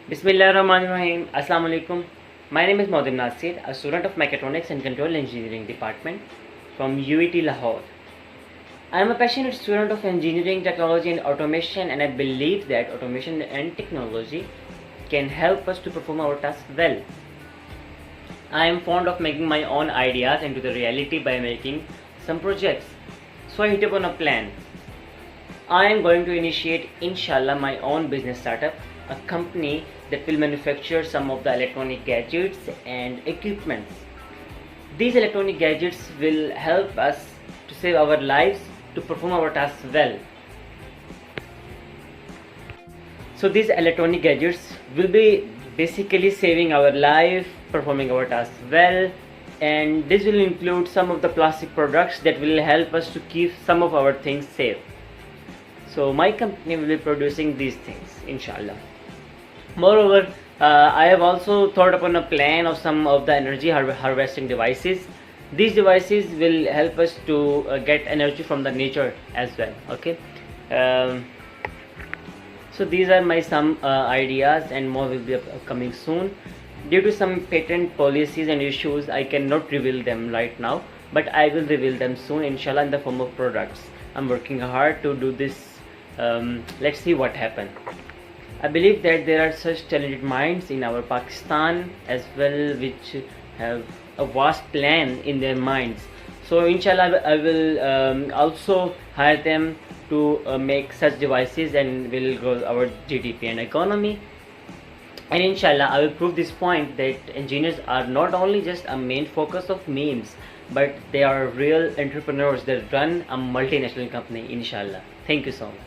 Bismillahirrahmanirrahim. Assalamu alaikum. My name is Modim Nasir, a student of Mechatronics and Control Engineering Department from UET Lahore. I am a passionate student of engineering, technology and automation, and I believe that automation and technology can help us to perform our tasks well. I am fond of making my own ideas into the reality by making some projects. So I hit upon a plan. I am going to initiate, inshallah, my own business startup, a company that will manufacture some of the electronic gadgets and equipments. These electronic gadgets will help us to save our lives, to perform our tasks well. So these electronic gadgets will be basically saving our life, performing our tasks well, and this will include some of the plastic products that will help us to keep some of our things safe. So my company will be producing these things, inshallah. Moreover, I have also thought upon a plan of some of the energy harvesting devices. These devices will help us to get energy from the nature as well. Okay. So these are my some ideas, and more will be coming soon. Due to some patent policies and issues, I cannot reveal them right now, but I will reveal them soon, inshallah, in the form of products. I'm working hard to do this. Let's see what happens. I believe that there are such talented minds in our Pakistan as well, which have a vast plan in their minds. So inshallah I will also hire them to make such devices, and will grow our GDP and economy. And inshallah I will prove this point that engineers are not only just a main focus of memes, but they are real entrepreneurs that run a multinational company, inshallah. Thank you so much.